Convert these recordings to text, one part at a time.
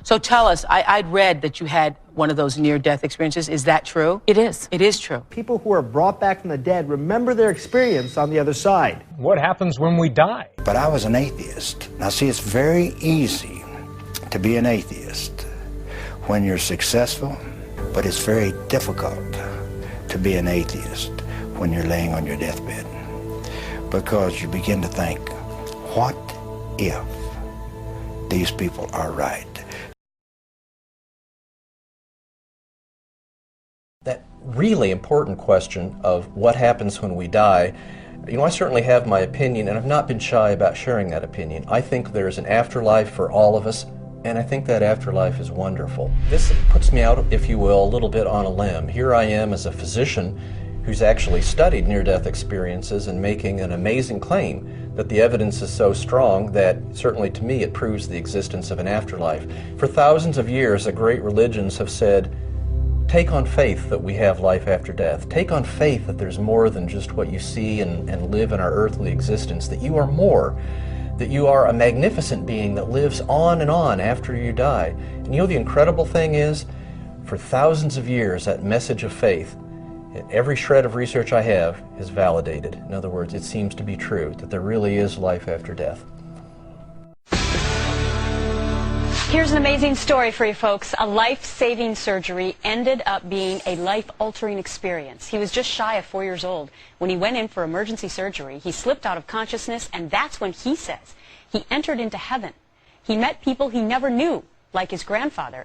So tell us, I'd read that you had one of those near-death experiences. Is that true? It is. It is true. People who are brought back from the dead remember their experience on the other side. What happens when we die? But I was an atheist. Now see, it's very easy to be an atheist when you're successful, but it's very difficult to be an atheist when you're laying on your deathbed, because you begin to think, what if these people are right? That really important question of what happens when we die, you know, I certainly have my opinion, and I've not been shy about sharing that opinion. I think there's an afterlife for all of us, and I think that afterlife is wonderful. This puts me out, if you will, a little bit on a limb. Here I am as a physician who's actually studied near-death experiences and making an amazing claim that the evidence is so strong that certainly to me it proves the existence of an afterlife. For thousands of years, the great religions have said, take on faith that we have life after death. Take on faith that there's more than just what you see and live in our earthly existence, that you are more, that you are a magnificent being that lives on and on after you die. And you know, the incredible thing is, for thousands of years, that message of faith, every shred of research I have is validated. In other words, it seems to be true, that there really is life after death. Here's an amazing story for you folks. A life-saving surgery ended up being a life-altering experience. He was just shy of 4 years old. When he went in for emergency surgery, he slipped out of consciousness, and that's when he says he entered into heaven. He met people he never knew, like his grandfather.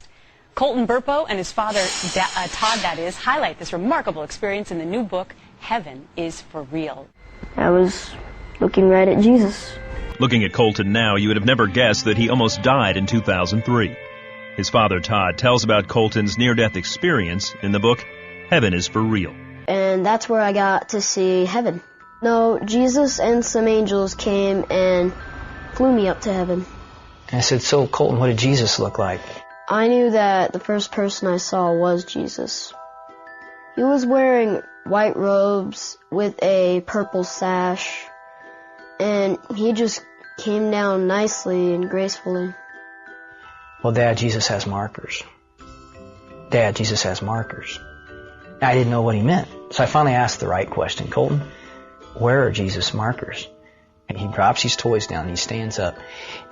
Colton Burpo and his father, Todd, that is, highlight this remarkable experience in the new book, Heaven is for Real. I was looking right at Jesus. Looking at Colton now, you would have never guessed that he almost died in 2003. His father, Todd, tells about Colton's near-death experience in the book, Heaven is for Real. And that's where I got to see heaven. No, Jesus and some angels came and flew me up to heaven. And I said, so Colton, what did Jesus look like? I knew that the first person I saw was Jesus. He was wearing white robes with a purple sash, and he just came down nicely and gracefully. Well, Dad, Jesus has markers. Dad, Jesus has markers. I didn't know what he meant, so I finally asked the right question. Colton, where are Jesus' markers? And he drops his toys down, and he stands up,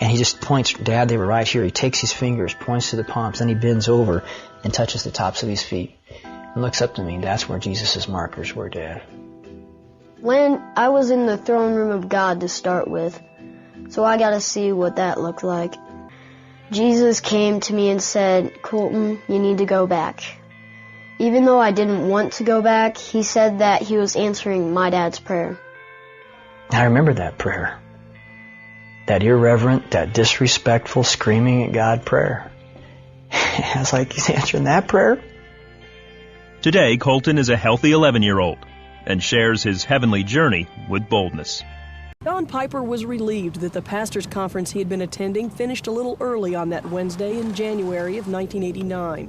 and he just points, Dad, they were right here. He takes his fingers, points to the palms, then he bends over and touches the tops of his feet and looks up to me. That's where Jesus' markers were, Dad. When I was in the throne room of God to start with, so I got to see what that looked like. Jesus came to me and said, Colton, you need to go back. Even though I didn't want to go back, he said that he was answering my dad's prayer. I remember that prayer. That irreverent, that disrespectful, screaming at God prayer. I was like, he's answering that prayer? Today, Colton is a healthy 11-year-old and shares his heavenly journey with boldness. Don Piper was relieved that the pastors' conference he had been attending finished a little early on that Wednesday in January of 1989.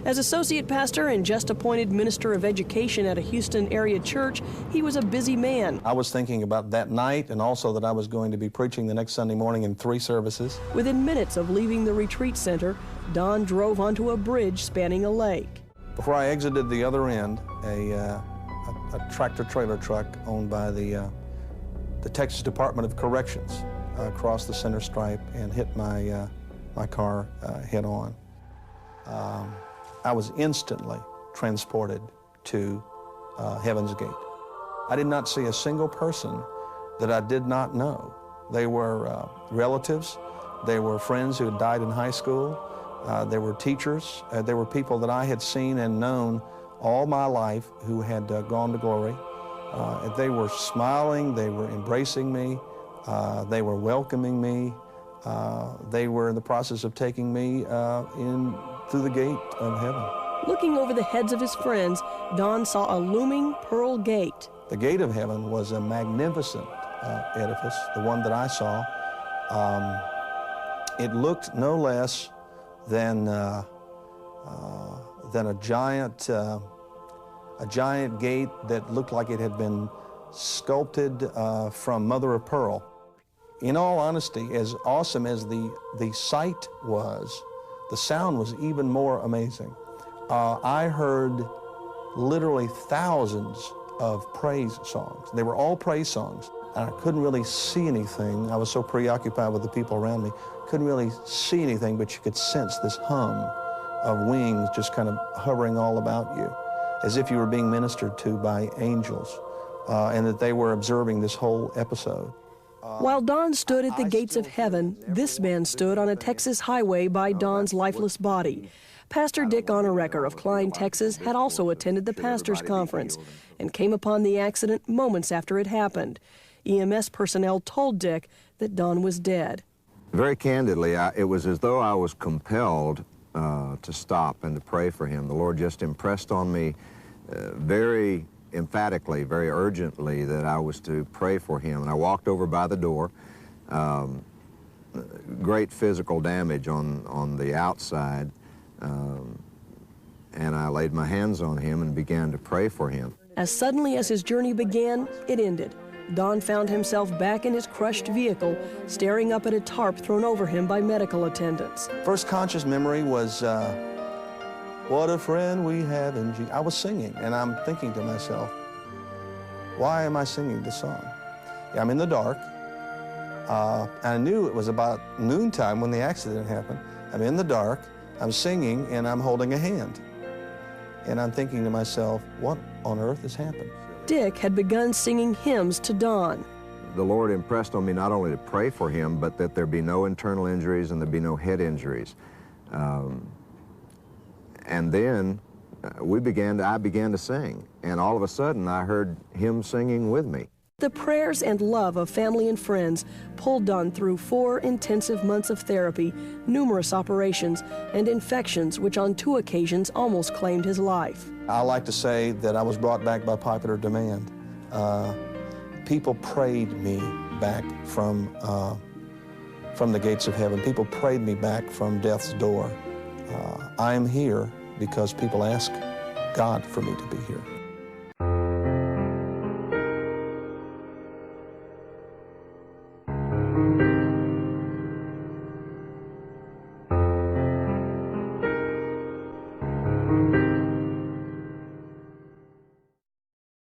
As associate pastor and just appointed minister of education at a Houston area church, he was a busy man. I was thinking about that night and also that I was going to be preaching the next Sunday morning in 3 services. Within minutes of leaving the retreat center, Don drove onto a bridge spanning a lake. Before I exited the other end, a tractor-trailer truck owned by the Texas Department of Corrections crossed the center stripe and hit my car head on. I was instantly transported to Heaven's Gate. I did not see a single person that I did not know. They were relatives, they were friends who had died in high school, they were teachers, they were people that I had seen and known all my life who had gone to glory. They were smiling, they were embracing me, they were welcoming me, they were in the process of taking me through the gate of heaven. Looking over the heads of his friends, Don saw a looming pearl gate. The gate of heaven was a magnificent edifice, the one that I saw. It looked no less than a giant gate that looked like it had been sculpted from mother of pearl. In all honesty, as awesome as the sight was, the sound was even more amazing. I heard literally thousands of praise songs. They were all praise songs. And I couldn't really see anything. I was so preoccupied with the people around me. Couldn't really see anything, but you could sense this hum of wings just kind of hovering all about you, as if you were being ministered to by angels, and that they were observing this whole episode. While Don stood at the gates of heaven, this man stood on a Texas highway by Don's lifeless body. Pastor Dick Honorecker of Klein, Texas, had also attended the pastors' conference and came upon the accident moments after it happened. EMS personnel told Dick that Don was dead. Very candidly, it was as though I was compelled to stop and to pray for him. The Lord just impressed on me very emphatically, very urgently, that I was to pray for him. And I walked over by the door. Great physical damage on the outside. And I laid my hands on him and began to pray for him. As suddenly as his journey began, it ended. Don found himself back in his crushed vehicle, staring up at a tarp thrown over him by medical attendants. First conscious memory was, what a friend we have in Jesus. I was singing, and I'm thinking to myself, why am I singing this song? Yeah, I'm in the dark. I knew it was about noontime when the accident happened. I'm in the dark, I'm singing, and I'm holding a hand. And I'm thinking to myself, what on earth has happened? Dick had begun singing hymns to Don. The Lord impressed on me not only to pray for him, but that there be no internal injuries and there be no head injuries. And then I began to sing, and all of a sudden I heard him singing with me. The prayers and love of family and friends pulled Don through 4 intensive months of therapy, numerous operations, and infections which on 2 occasions almost claimed his life. I like to say that I was brought back by popular demand. People prayed me back from the gates of heaven. People prayed me back from death's door. I am here because people asked God for me to be here.